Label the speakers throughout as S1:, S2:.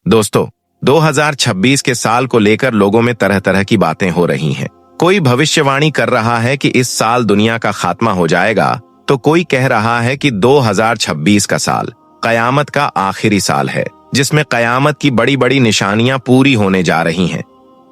S1: दोस्तों, 2026 के साल को लेकर लोगों में तरह तरह की बातें हो रही हैं। कोई भविष्यवाणी कर रहा है कि इस साल दुनिया का खात्मा हो जाएगा, तो कोई कह रहा है कि 2026 का साल कयामत का आखिरी साल है, जिसमें कयामत की बड़ी बड़ी निशानियां पूरी होने जा रही हैं।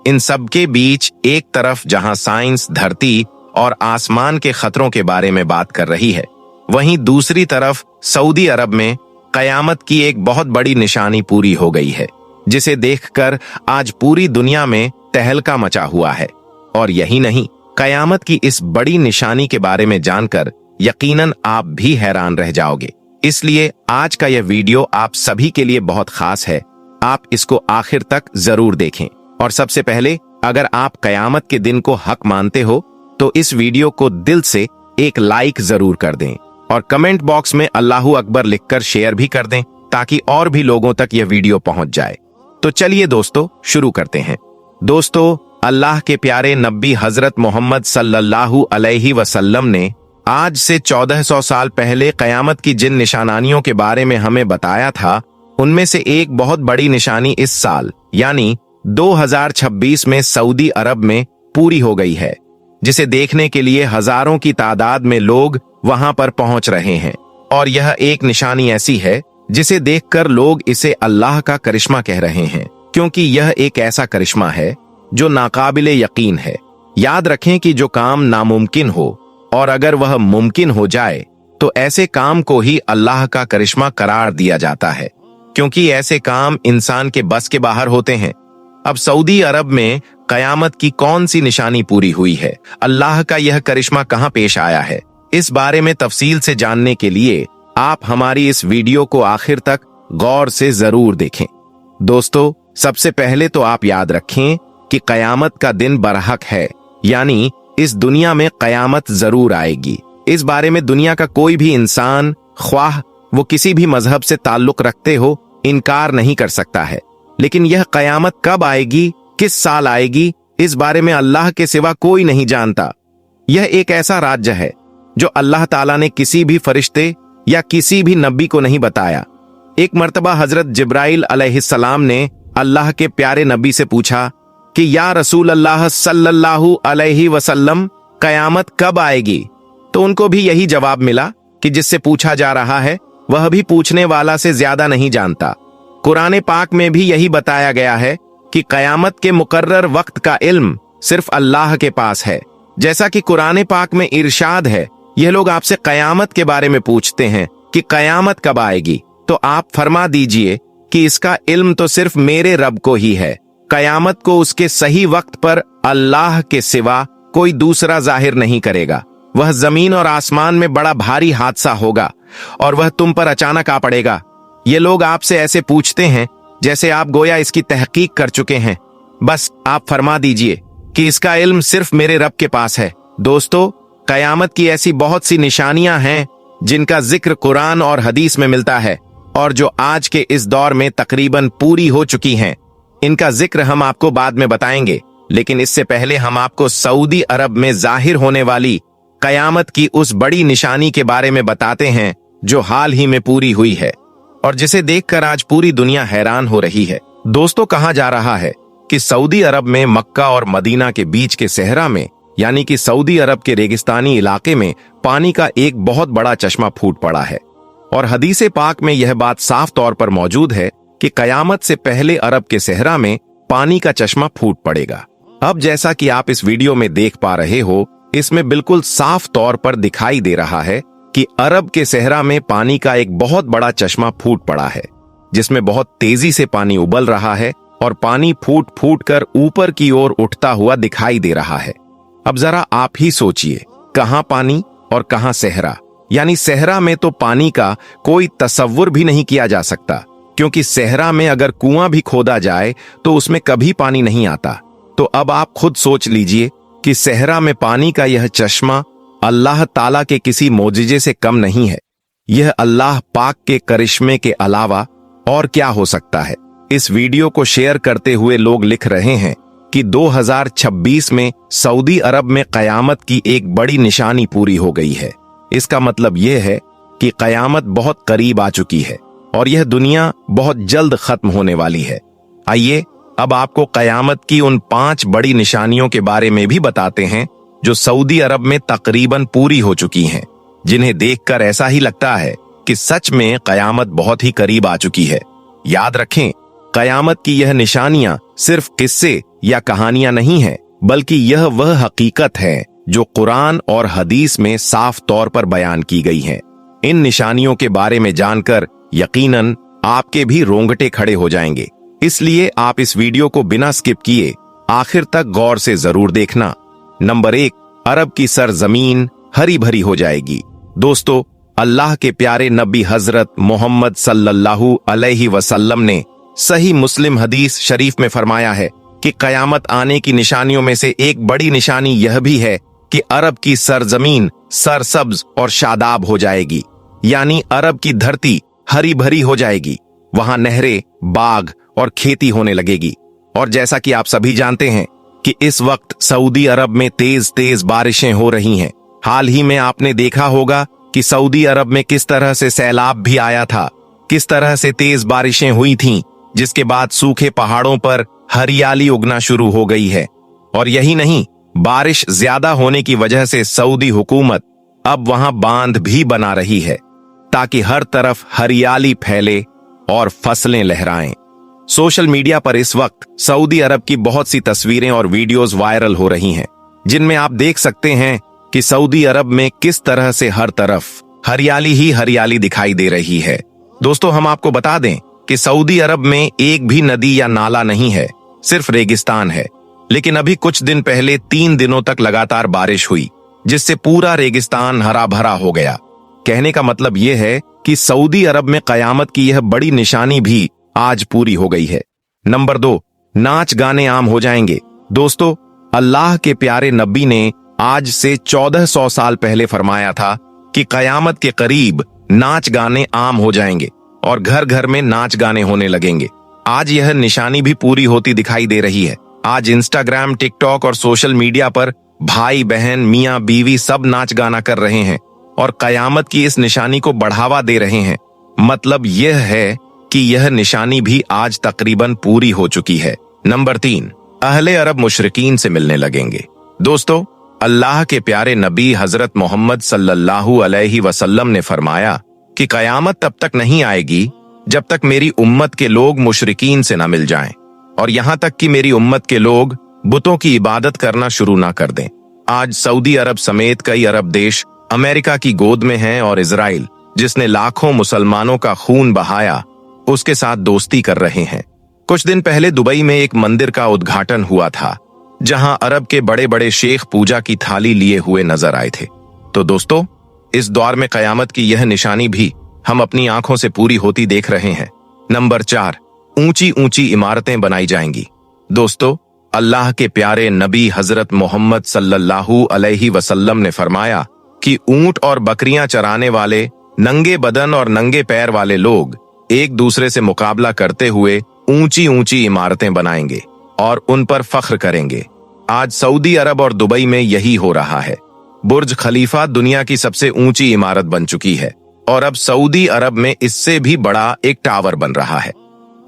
S1: इन सब के बीच एक तरफ जहां साइंस धरती और आसमान के खतरों के बारे में बात कर रही है, वहीं दूसरी तरफ सऊदी अरब में कयामत की एक बहुत बड़ी निशानी पूरी हो गई है, जिसे देखकर आज पूरी दुनिया में तहलका मचा हुआ है। और यही नहीं, कयामत की इस बड़ी निशानी के बारे में जानकर यकीनन आप भी हैरान रह जाओगे। इसलिए आज का यह वीडियो आप सभी के लिए बहुत खास है। आप इसको आखिर तक जरूर देखें। और सबसे पहले, अगर आप कयामत के दिन को हक मानते हो तो इस वीडियो को दिल से एक लाइक जरूर कर दें और कमेंट बॉक्स में अल्लाहू अकबर लिखकर शेयर भी कर दें, ताकि और भी लोगों तक यह वीडियो पहुंच जाए। तो चलिए दोस्तों, शुरू करते हैं। दोस्तों, अल्लाह के प्यारे नबी हजरत मोहम्मद सल्लल्लाहु अलैहि वसल्लम ने आज से 1400 साल पहले कयामत की जिन निशानियों के बारे में हमें बताया था, उनमें से एक बहुत बड़ी निशानी इस साल यानी 2026 में सऊदी अरब में पूरी हो गई है, जिसे देखने के लिए हजारों की तादाद में लोग वहां पर पहुंच रहे हैं। और यह एक निशानी ऐसी है जिसे देखकर लोग इसे अल्लाह का करिश्मा कह रहे हैं, क्योंकि यह एक ऐसा करिश्मा है जो नाकाबिले यकीन है। याद रखें कि जो काम नामुमकिन हो और अगर वह मुमकिन हो जाए, तो ऐसे काम को ही अल्लाह का करिश्मा करार दिया जाता है, क्योंकि ऐसे काम इंसान के बस के बाहर होते हैं। अब सऊदी अरब में कयामत की कौन सी निशानी पूरी हुई है, अल्लाह का यह करिश्मा कहां पेश आया है, इस बारे में तफसील से जानने के लिए आप हमारी इस वीडियो को आखिर तक गौर से जरूर देखें। दोस्तों, सबसे पहले तो आप याद रखें कि कयामत का दिन बरहक है, यानी इस दुनिया में कयामत जरूर आएगी। इस बारे में दुनिया का कोई भी इंसान, ख्वाह वो किसी भी मजहब से ताल्लुक रखते हो, इनकार नहीं कर सकता है। लेकिन यह कयामत कब आएगी, किस साल आएगी, इस बारे में अल्लाह के सिवा कोई नहीं जानता। यह एक ऐसा राज्य है जो अल्लाह ताला ने किसी भी फरिश्ते या किसी भी नबी को नहीं बताया। एक मर्तबा हजरत जिब्राइल अलैहिस्सलाम ने अल्लाह के प्यारे नबी से पूछा कि या रसूल अल्लाह सल्लल्लाहु अलैहि वसल्लम, कयामत कब आएगी? तो उनको भी यही जवाब मिला कि जिससे पूछा जा रहा है वह भी पूछने वाला से ज्यादा नहीं जानता। कुरान पाक में भी यही बताया गया है कि कयामत के मुकर्रर वक्त का इल्म सिर्फ अल्लाह के पास है। जैसा कि कुरान पाक में इरशाद है, यह लोग आपसे कयामत के बारे में पूछते हैं कि कयामत कब आएगी, तो आप फरमा दीजिए कि इसका इल्म तो सिर्फ मेरे रब को ही है। कयामत को उसके सही वक्त पर अल्लाह के सिवा कोई दूसरा जाहिर नहीं करेगा। वह जमीन और आसमान में बड़ा भारी हादसा होगा और वह तुम पर अचानक आ पड़ेगा। ये लोग आपसे ऐसे पूछते हैं जैसे आप गोया इसकी तहकीक कर चुके हैं। बस आप फरमा दीजिए कि इसका इल्म सिर्फ मेरे रब के पास है। दोस्तों, कयामत की ऐसी बहुत सी निशानियां हैं जिनका जिक्र कुरान और हदीस में मिलता है और जो आज के इस दौर में तकरीबन पूरी हो चुकी हैं। इनका जिक्र हम आपको बाद में बताएंगे, लेकिन इससे पहले हम आपको सऊदी अरब में जाहिर होने वाली कयामत की उस बड़ी निशानी के बारे में बताते हैं जो हाल ही में पूरी हुई है और जिसे देखकर आज पूरी दुनिया हैरान हो रही है। दोस्तों, कहा जा रहा है कि सऊदी अरब में मक्का और मदीना के बीच के सहरा में, यानी कि सऊदी अरब के रेगिस्तानी इलाके में, पानी का एक बहुत बड़ा चश्मा फूट पड़ा है। और हदीस पाक में यह बात साफ तौर पर मौजूद है कि कयामत से पहले अरब के सहरा में पानी का चश्मा फूट पड़ेगा। अब जैसा कि आप इस वीडियो में देख पा रहे हो, इसमें बिल्कुल साफ तौर पर दिखाई दे रहा है कि अरब के सहरा में पानी का एक बहुत बड़ा चश्मा फूट पड़ा है, जिसमें बहुत तेजी से पानी उबल रहा है और पानी फूट फूट कर ऊपर की ओर उठता हुआ दिखाई दे रहा है। अब जरा आप ही सोचिए, कहां पानी और कहां सहरा। यानी सहरा में तो पानी का कोई तसव्वुर भी नहीं किया जा सकता, क्योंकि सहरा में अगर कुआं भी खोदा जाए तो उसमें कभी पानी नहीं आता। तो अब आप खुद सोच लीजिए कि सहरा में पानी का यह चश्मा अल्लाह ताला के किसी मोजिजे से कम नहीं है। यह अल्लाह पाक के करिश्मे के अलावा और क्या हो सकता है। इस वीडियो को शेयर करते हुए लोग लिख रहे हैं कि 2026 में सऊदी अरब में कयामत की एक बड़ी निशानी पूरी हो गई है। इसका मतलब यह है कि कयामत बहुत करीब आ चुकी है। और यह दुनिया बहुत जल्द खत्म होने वाली है। आइए अब आपको कयामत की उन 5 बड़ी निशानियों के बारे में भी बताते हैं जो सऊदी अरब में तकरीबन पूरी हो चुकी हैं, जिन्हें देखकर ऐसा ही लगता है कि सच में कयामत बहुत ही करीब आ चुकी है। याद रखें, कयामत की यह निशानियां सिर्फ किस्से या कहानियां नहीं हैं, बल्कि यह वह हकीकत है जो कुरान और हदीस में साफ तौर पर बयान की गई है। इन निशानियों के बारे में जानकर यकीनन आपके भी रोंगटे खड़े हो जाएंगे, इसलिए आप इस वीडियो को बिना स्किप किए आखिर तक गौर से जरूर देखना। नंबर 1, अरब की सरजमीन हरी भरी हो जाएगी। दोस्तों, अल्लाह के प्यारे नबी हजरत मोहम्मद सल्लल्लाहु अलैहि वसल्लम ने सही मुस्लिम हदीस शरीफ में फरमाया है कि कयामत आने की निशानियों में से एक बड़ी निशानी यह भी है कि अरब की सरजमीन सरसब्ज और शादाब हो जाएगी, यानी अरब की धरती हरी भरी हो जाएगी। वहां नहरें, बाग और खेती होने लगेगी। और जैसा कि आप सभी जानते हैं कि इस वक्त सऊदी अरब में तेज तेज बारिशें हो रही हैं। हाल ही में आपने देखा होगा कि सऊदी अरब में किस तरह से सैलाब भी आया था, किस तरह से तेज बारिशें हुई थीं, जिसके बाद सूखे पहाड़ों पर हरियाली उगना शुरू हो गई है। और यही नहीं, बारिश ज्यादा होने की वजह से सऊदी हुकूमत अब वहां बांध भी बना रही है ताकि हर तरफ हरियाली फैले और फसलें लहराएं। सोशल मीडिया पर इस वक्त सऊदी अरब की बहुत सी तस्वीरें और वीडियोस वायरल हो रही हैं, जिनमें आप देख सकते हैं कि सऊदी अरब में किस तरह से हर तरफ हरियाली ही हरियाली दिखाई दे रही है। दोस्तों, हम आपको बता दें कि सऊदी अरब में एक भी नदी या नाला नहीं है, सिर्फ रेगिस्तान है। लेकिन अभी कुछ दिन पहले 3 दिनों तक लगातार बारिश हुई, जिससे पूरा रेगिस्तान हरा भरा हो गया। कहने का मतलब यह है कि सऊदी अरब में कयामत की यह बड़ी निशानी भी आज पूरी हो गई है। नंबर 2, नाच गाने आम हो जाएंगे। दोस्तों, अल्लाह के प्यारे नबी ने आज से 1400 साल पहले फरमाया था कि कयामत के करीब नाच गाने आम हो जाएंगे और घर घर में नाच गाने होने लगेंगे। आज यह निशानी भी पूरी होती दिखाई दे रही है। आज इंस्टाग्राम, टिकटॉक और सोशल मीडिया पर भाई बहन, मियां बीवी सब नाच गाना कर रहे हैं और कयामत की इस निशानी को बढ़ावा दे रहे हैं। मतलब यह है कि यह निशानी भी आज तकरीबन पूरी हो चुकी है। नंबर 3, अहले अरब मुशरिकीन से मिलने लगेंगे। दोस्तों, अल्लाह के प्यारे नबी हजरत मोहम्मद सल्लल्लाहु अलैहि वसल्लम ने फरमाया कि कयामत तब तक नहीं आएगी जब तक मेरी उम्मत के लोग मुशरिकीन से न मिल जाएं, और यहां तक कि मेरी उम्मत के लोग बुतों की इबादत करना शुरू ना कर दें। आज सऊदी अरब समेत कई अरब देश अमेरिका की गोद में हैं और इजराइल, जिसने लाखों मुसलमानों का खून बहाया, उसके साथ दोस्ती कर रहे हैं। कुछ दिन पहले दुबई में एक मंदिर का उद्घाटन हुआ था, जहां अरब के बड़े बड़े शेख पूजा की थाली लिए हुए नजर आए थे। तो दोस्तों, इस दौर में कयामत की यह निशानी भी हम अपनी आंखों से पूरी होती देख रहे हैं। नंबर 4, ऊंची ऊंची इमारतें बनाई जाएंगी। दोस्तों, अल्लाह के प्यारे नबी हजरत मोहम्मद सल्लल्लाहु अलैहि वसल्लम ने फरमाया कि ऊंट और बकरियां चराने वाले नंगे बदन और नंगे पैर वाले लोग एक दूसरे से मुकाबला करते हुए ऊंची ऊंची इमारतें बनाएंगे और उन पर फख्र करेंगे। आज सऊदी अरब और दुबई में यही हो रहा है। बुर्ज खलीफा दुनिया की सबसे ऊंची इमारत बन चुकी है और अब सऊदी अरब में इससे भी बड़ा एक टावर बन रहा है।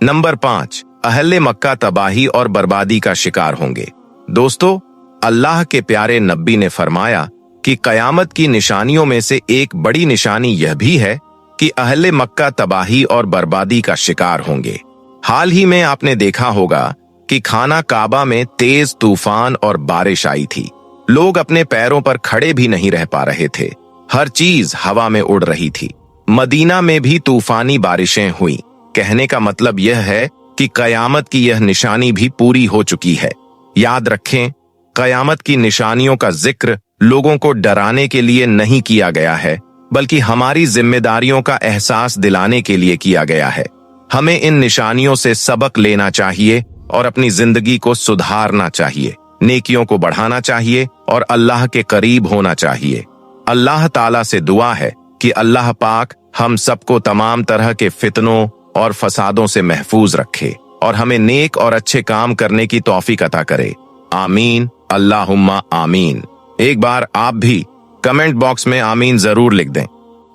S1: नंबर 5, अहले मक्का तबाही और बर्बादी का शिकार होंगे। दोस्तों, अल्लाह के प्यारे नबी ने फरमाया कि कयामत की निशानियों में से एक बड़ी निशानी यह भी है कि अहले मक्का तबाही और बर्बादी का शिकार होंगे। हाल ही में आपने देखा होगा कि खाना काबा में तेज तूफान और बारिश आई थी। लोग अपने पैरों पर खड़े भी नहीं रह पा रहे थे, हर चीज हवा में उड़ रही थी। मदीना में भी तूफानी बारिशें हुई। कहने का मतलब यह है कि कयामत की यह निशानी भी पूरी हो चुकी है। याद रखें, कयामत की निशानियों का जिक्र लोगों को डराने के लिए नहीं किया गया है, बल्कि हमारी जिम्मेदारियों का एहसास दिलाने के लिए किया गया है। हमें इन निशानियों से सबक लेना चाहिए और अपनी जिंदगी को सुधारना चाहिए, नेकियों को बढ़ाना चाहिए और अल्लाह के करीब होना चाहिए। अल्लाह ताला से दुआ है कि अल्लाह पाक हम सबको तमाम तरह के फितनों और फसादों से महफूज रखे और हमें नेक और अच्छे काम करने की तौफीक अता करे। आमीन, अल्लाहुम्मा आमीन। एक बार आप भी कमेंट बॉक्स में आमीन जरूर लिख दें।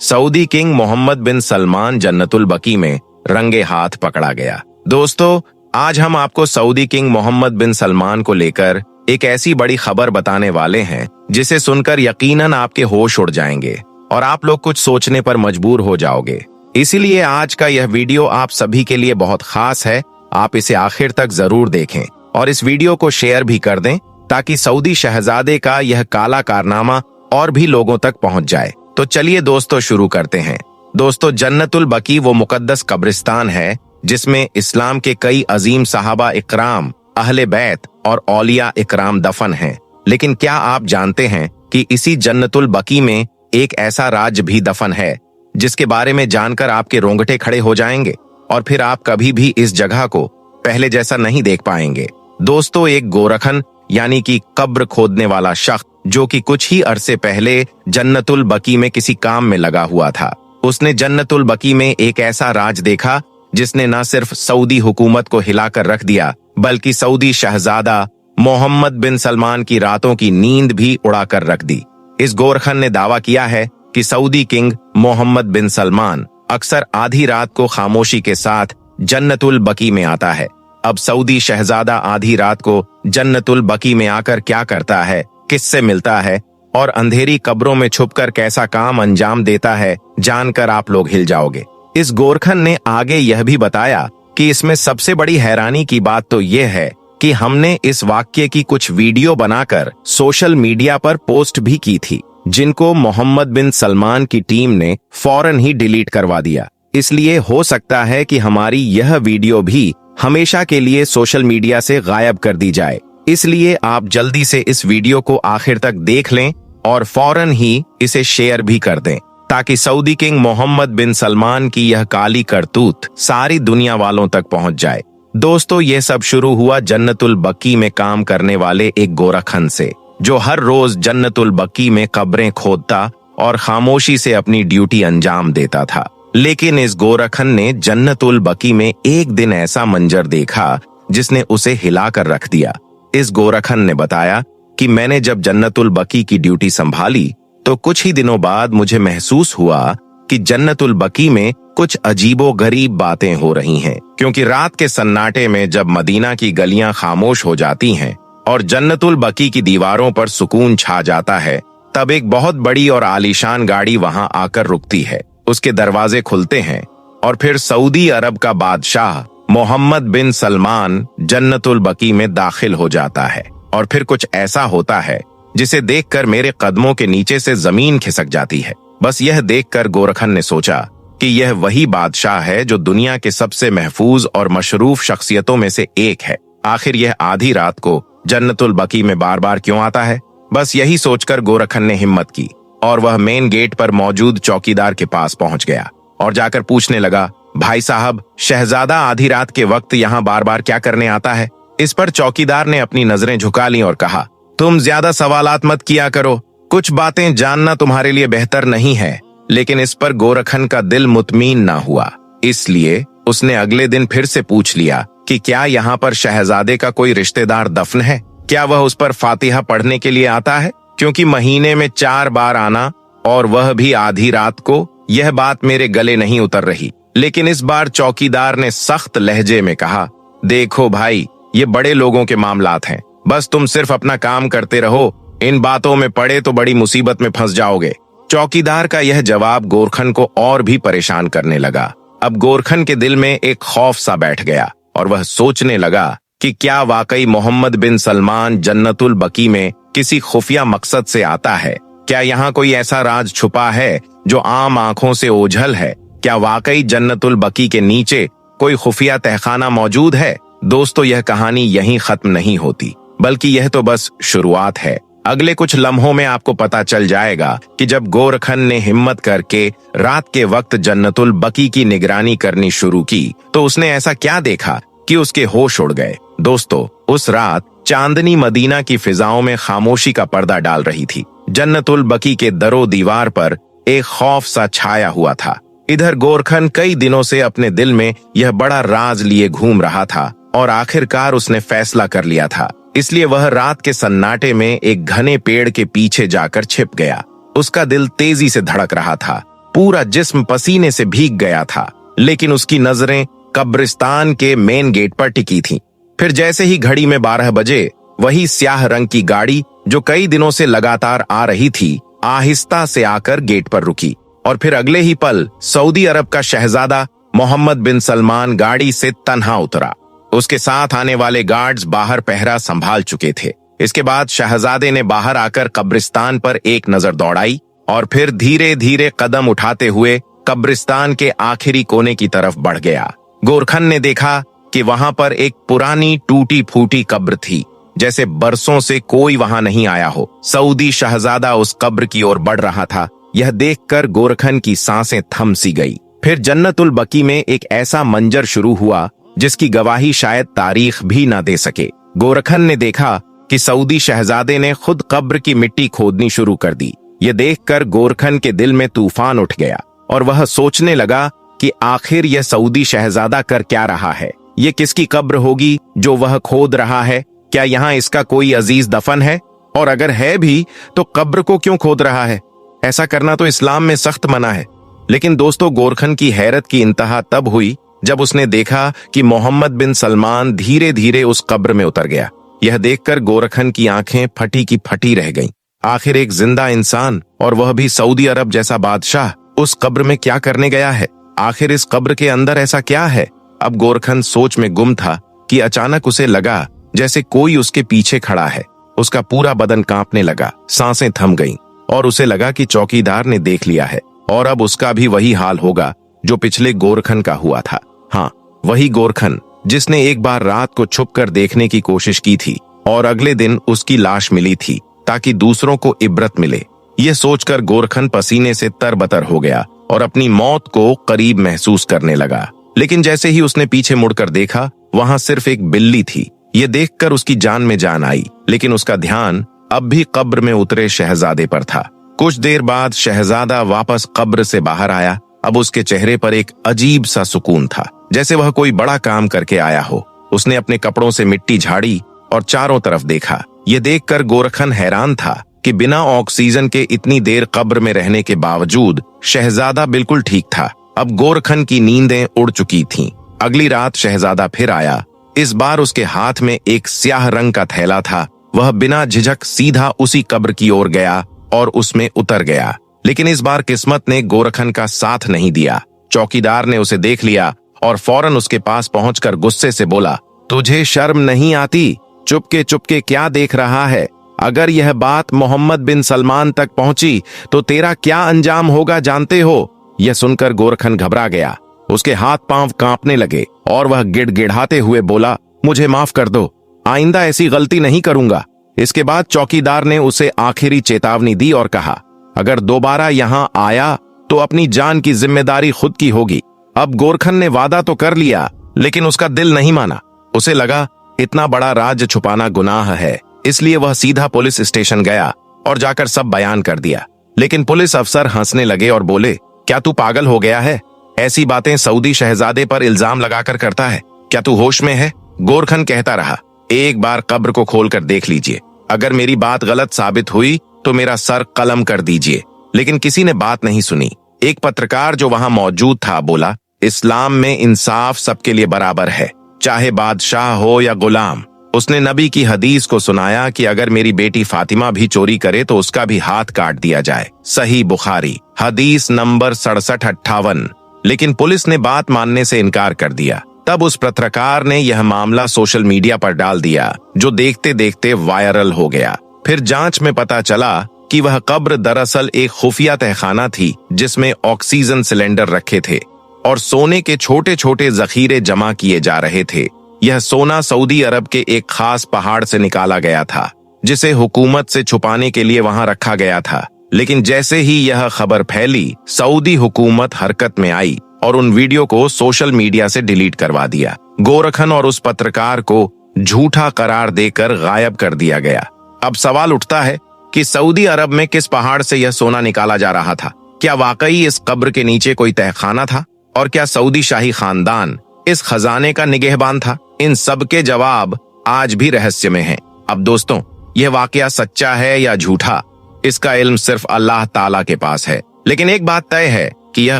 S1: सऊदी किंग मोहम्मद बिन सलमान जन्नतुल बकी में रंगे हाथ पकड़ा गया। दोस्तों, आज हम आपको सऊदी किंग मोहम्मद बिन सलमान को लेकर एक ऐसी बड़ी खबर बताने वाले हैं जिसे सुनकर यकीनन आपके होश उड़ जाएंगे और आप लोग कुछ सोचने पर मजबूर हो जाओगे। इसीलिए आज का यह वीडियो आप सभी के लिए बहुत खास है। आप इसे आखिर तक जरूर देखें और इस वीडियो को शेयर भी कर दें ताकि सऊदी शहजादे का यह काला कारनामा और भी लोगों तक पहुंच जाए। तो चलिए दोस्तों, शुरू करते हैं। दोस्तों, जन्नतुल बकी वो मुकद्दस कब्रिस्तान है जिसमें इस्लाम के कई अजीम सहाबा इकराम, अहले बैत और औलिया इकराम दफन हैं। लेकिन क्या आप जानते हैं कि इसी जन्नतुल बकी में एक ऐसा राज भी दफन है जिसके बारे में जानकर आपके रोंगटे खड़े हो जाएंगे और फिर आप कभी भी इस जगह को पहले जैसा नहीं देख पाएंगे। दोस्तों, एक गोरखन यानी कि कब्र खोदने वाला शख्स जो कि कुछ ही अरसे पहले जन्नतुल बकी में किसी काम में लगा हुआ था, उसने जन्नतुल बकी में एक ऐसा राज देखा जिसने न सिर्फ सऊदी हुकूमत को हिलाकर रख दिया बल्कि सऊदी शहजादा मोहम्मद बिन सलमान की रातों की नींद भी उड़ाकर रख दी। इस गोरखन ने दावा किया है कि सऊदी किंग मोहम्मद बिन सलमान अक्सर आधी रात को खामोशी के साथ जन्नतुल बकी में आता है। अब सऊदी शहजादा आधी रात को जन्नतुल बकी में आकर क्या करता है, किससे मिलता है और अंधेरी कब्रों में छुपकर कैसा काम अंजाम देता है, जानकर आप लोग हिल जाओगे। इस गोरखन ने आगे यह भी बताया कि इसमें सबसे बड़ी हैरानी की बात तो यह है कि हमने इस वाक्य की कुछ वीडियो बनाकर सोशल मीडिया पर पोस्ट भी की थी, जिनको मोहम्मद बिन सलमान की टीम ने फौरन ही डिलीट करवा दिया। इसलिए हो सकता है कि हमारी यह वीडियो भी हमेशा के लिए सोशल मीडिया से गायब कर दी जाए। इसलिए आप जल्दी से इस वीडियो को आखिर तक देख लें और फौरन ही इसे शेयर भी कर दें ताकि सऊदी किंग मोहम्मद बिन सलमान की यह काली करतूत सारी दुनिया वालों तक पहुंच जाए। दोस्तों, यह सब शुरू हुआ जन्नतुल बकी में काम करने वाले एक गोरखन से, जो हर रोज जन्नतुल बकी में कब्रें खोदता और खामोशी से अपनी ड्यूटी अंजाम देता था। लेकिन इस गोरखन ने जन्नतुल बकी में एक दिन ऐसा मंजर देखा जिसने उसे हिलाकर रख दिया। इस गोरखन ने बताया कि मैंने जब जन्नतुल बकी की ड्यूटी संभाली तो कुछ ही दिनों बाद मुझे महसूस हुआ कि जन्नतुल बकी में कुछ अजीबो गरीब बातें हो रही हैं, क्योंकि रात के सन्नाटे में जब मदीना की गलियां खामोश हो जाती हैं और जन्नतुल बकी की दीवारों पर सुकून छा जाता है, तब एक बहुत बड़ी और आलीशान गाड़ी वहां आकर रुकती है। उसके दरवाजे खुलते हैं और फिर सऊदी अरब का बादशाह मोहम्मद बिन सलमान जन्नतुल बकी में दाखिल हो जाता है। और फिर कुछ ऐसा होता है जिसे देखकर मेरे कदमों के नीचे से जमीन खिसक जाती है। बस यह देखकर गोरखन ने सोचा कि यह वही बादशाह है जो दुनिया के सबसे महफूज और मशरूफ शख्सियतों में से एक है। आखिर यह आधी रात को जन्नतुल बकी में बार बार क्यों आता है? बस यही सोचकर गोरखन ने हिम्मत की और वह मेन गेट पर मौजूद चौकीदार के पास पहुंच गया और जाकर पूछने लगा, भाई साहब, शहजादा आधी रात के वक्त यहाँ बार बार क्या करने आता है? इस पर चौकीदार ने अपनी नजरें झुका ली और कहा, तुम ज्यादा सवालात मत किया करो, कुछ बातें जानना तुम्हारे लिए बेहतर नहीं है। लेकिन इस पर गोरखन का दिल मुतमीन ना हुआ, इसलिए उसने अगले दिन फिर से पूछ लिया कि क्या यहाँ पर शहजादे का कोई रिश्तेदार दफन है? क्या वह उस पर फातिहा पढ़ने के लिए आता है? क्योंकि महीने में 4 बार आना और वह भी आधी रात को, यह बात मेरे गले नहीं उतर रही। लेकिन इस बार चौकीदार ने सख्त लहजे में कहा, देखो भाई, ये बड़े लोगों के मामलात हैं, बस तुम सिर्फ अपना काम करते रहो, इन बातों में पड़े तो बड़ी मुसीबत में फंस जाओगे। चौकीदार का यह जवाब गोरखन को और भी परेशान करने लगा। अब गोरखन के दिल में एक खौफ सा बैठ गया और वह सोचने लगा कि क्या वाकई मोहम्मद बिन सलमान जन्नतुल बकी में किसी खुफिया मकसद से आता है? क्या यहाँ कोई ऐसा राज छुपा है जो आम आंखों से ओझल है? क्या वाकई जन्नतुल बकी के नीचे कोई खुफिया तहखाना मौजूद है? दोस्तों, यह कहानी यहीं खत्म नहीं होती, बल्कि यह तो बस शुरुआत है। अगले कुछ लम्हों में आपको पता चल जाएगा कि जब गोरखन ने हिम्मत करके रात के वक्त जन्नतुल बकी की निगरानी करनी शुरू की तो उसने ऐसा क्या देखा कि उसके होश उड़ गए। दोस्तों, उस रात चांदनी मदीना की फिजाओं में खामोशी का पर्दा डाल रही थी। जन्नतुल बकी के दरो दीवार पर एक खौफ सा छाया हुआ था। इधर गोरखन कई दिनों से अपने दिल में यह बड़ा राज लिए घूम रहा था और आखिरकार उसने फैसला कर लिया था। इसलिए वह रात के सन्नाटे में एक घने पेड़ के पीछे जाकर छिप गया। उसका दिल तेजी से धड़क रहा था, पूरा जिस्म पसीने से भीग गया था लेकिन उसकी नजरें कब्रिस्तान के मेन गेट पर टिकी थीं। फिर जैसे ही घड़ी में 12 बजे, वही स्याह रंग की गाड़ी जो कई दिनों से लगातार आ रही थी, आहिस्ता से आकर गेट पर रुकी। और फिर अगले ही पल सऊदी अरब का शहजादा मोहम्मद बिन सलमान गाड़ी से तन्हा उतरा। उसके साथ आने वाले गार्ड्स बाहर पहरा संभाल चुके थे। इसके बाद शहजादे ने बाहर आकर कब्रिस्तान पर एक नजर दौड़ाई और फिर धीरे धीरे कदम उठाते हुए कब्रिस्तान के आखिरी कोने की तरफ बढ़ गया। गोरखन ने देखा कि वहां पर एक पुरानी टूटी फूटी कब्र थी, जैसे बरसों से कोई वहां नहीं आया हो। सऊदी शहजादा उस कब्र की ओर बढ़ रहा था। यह देखकर गोरखन की सांसें थम सी गई। फिर जन्नतुल बकी में एक ऐसा मंजर शुरू हुआ जिसकी गवाही शायद तारीख भी ना दे सके। गोरखन ने देखा कि सऊदी शहजादे ने खुद कब्र की मिट्टी खोदनी शुरू कर दी। ये देखकर गोरखन के दिल में तूफान उठ गया और वह सोचने लगा कि आखिर यह सऊदी शहजादा कर क्या रहा है। ये किसकी कब्र होगी जो वह खोद रहा है? क्या यहाँ इसका कोई अजीज दफन है? और अगर है भी तो कब्र को क्यों खोद रहा है? ऐसा करना तो इस्लाम में सख्त मना है। लेकिन दोस्तों, गोरखन की हैरत की इंतहा तब हुई जब उसने देखा कि मोहम्मद बिन सलमान धीरे धीरे उस कब्र में उतर गया। यह देखकर गोरखन की आंखें फटी की फटी रह गईं। आखिर एक जिंदा इंसान, और वह भी सऊदी अरब जैसा बादशाह, उस कब्र में क्या करने गया है? आखिर इस कब्र के अंदर ऐसा क्या है? अब गोरखन सोच में गुम था कि अचानक उसे लगा जैसे कोई उसके पीछे खड़ा है। उसका पूरा बदन कांपने लगा, सांसें थम गईं और उसे लगा कि चौकीदार ने देख लिया है और अब उसका भी वही हाल होगा जो पिछले गोरखन का हुआ था। हाँ, वही गोरखन जिसने एक बार रात को छुपकर देखने की कोशिश की थी और अगले दिन उसकी लाश मिली थी ताकि दूसरों को इबरत मिले। यह सोचकर गोरखन पसीने से तरबतर हो गया और अपनी मौत को करीब महसूस करने लगा। लेकिन जैसे ही उसने पीछे मुड़कर देखा, वहां सिर्फ एक बिल्ली थी। ये देखकर उसकी जान में जान आई, लेकिन उसका ध्यान अब भी कब्र में उतरे शहजादे पर था। कुछ देर बाद शहजादा वापस कब्र से बाहर आया। अब उसके चेहरे पर एक अजीब सा सुकून था, जैसे वह कोई बड़ा काम करके आया हो। उसने अपने कपड़ों से मिट्टी झाड़ी और चारों तरफ देखा। ये देखकर गोरखन हैरान था कि बिना ऑक्सीजन के इतनी देर कब्र में रहने के बावजूद शहजादा बिल्कुल ठीक था। अब गोरखन की नींदें उड़ चुकी थीं। अगली रात शहजादा फिर आया। इस बार उसके हाथ में एक स्याह रंग का थैला था। वह बिना झिझक सीधा उसी कब्र की ओर गया और उसमें उतर गया। लेकिन इस बार किस्मत ने गोरखन का साथ नहीं दिया। चौकीदार ने उसे देख लिया और फौरन उसके पास पहुंचकर गुस्से से बोला, तुझे शर्म नहीं आती? चुपके चुपके क्या देख रहा है? अगर यह बात मोहम्मद बिन सलमान तक पहुंची तो तेरा क्या अंजाम होगा जानते हो? यह सुनकर गोरखन घबरा गया। उसके हाथ पांव कांपने लगे और वह गिड़गिड़ाते हुए बोला, मुझे माफ कर दो, आइंदा ऐसी गलती नहीं करूंगा। इसके बाद चौकीदार ने उसे आखिरी चेतावनी दी और कहा, अगर दोबारा यहां आया तो अपनी जान की जिम्मेदारी खुद की होगी। अब गोरखन ने वादा तो कर लिया, लेकिन उसका दिल नहीं माना। उसे लगा इतना बड़ा राज छुपाना गुनाह है, इसलिए वह सीधा पुलिस स्टेशन गया और जाकर सब बयान कर दिया। लेकिन पुलिस अफसर हंसने लगे और बोले, क्या तू पागल हो गया है? ऐसी बातें सऊदी शहजादे पर इल्जाम लगाकर करता है? क्या तू होश में है? गोरखन कहता रहा, एक बार कब्र को खोलकर देख लीजिए। अगर मेरी बात गलत साबित हुई तो मेरा सर कलम कर दीजिए। लेकिन किसी ने बात नहीं सुनी। एक पत्रकार जो वहां मौजूद था बोला, इस्लाम में इंसाफ सबके लिए बराबर है, चाहे बादशाह हो या गुलाम। उसने नबी की हदीस को सुनाया कि अगर मेरी बेटी फातिमा भी चोरी करे तो उसका भी हाथ काट दिया जाए। सही बुखारी हदीस नंबर 6758। लेकिन पुलिस ने बात मानने से इनकार कर दिया। तब उस पत्रकार ने यह मामला सोशल मीडिया पर डाल दिया, जो देखते देखते वायरल हो गया। फिर जांच में पता चला कि वह कब्र दरअसल एक खुफिया तहखाना थी, जिसमें ऑक्सीजन सिलेंडर रखे थे और सोने के छोटे छोटे जखीरे जमा किए जा रहे थे। यह सोना सऊदी अरब के एक खास पहाड़ से निकाला गया था, जिसे हुकूमत से छुपाने के लिए वहां रखा गया था। लेकिन जैसे ही यह खबर फैली, सऊदी हुकूमत हरकत में आई और उन वीडियो को सोशल मीडिया से डिलीट करवा दिया। गोरखन और उस पत्रकार को झूठा करार देकर गायब कर दिया गया। अब सवाल उठता है कि सऊदी अरब में किस पहाड़ से यह सोना निकाला जा रहा था? क्या वाकई इस कब्र के नीचे कोई तहखाना था? और क्या सऊदी शाही खानदान इस खजाने का निगहबान था? इन सब के जवाब आज भी रहस्य में हैं। अब दोस्तों, यह वाकया सच्चा है या झूठा, इसका इल्म सिर्फ अल्लाह ताला के पास है। लेकिन एक बात तय है कि यह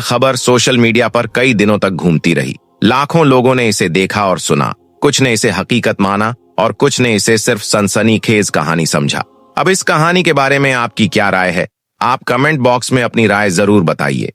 S1: खबर सोशल मीडिया पर कई दिनों तक घूमती रही। लाखों लोगों ने इसे देखा और सुना। कुछ ने इसे हकीकत माना और कुछ ने इसे सिर्फ सनसनीखेज कहानी समझा। अब इस कहानी के बारे में आपकी क्या राय है? आप कमेंट बॉक्स में अपनी राय जरूर बताइए।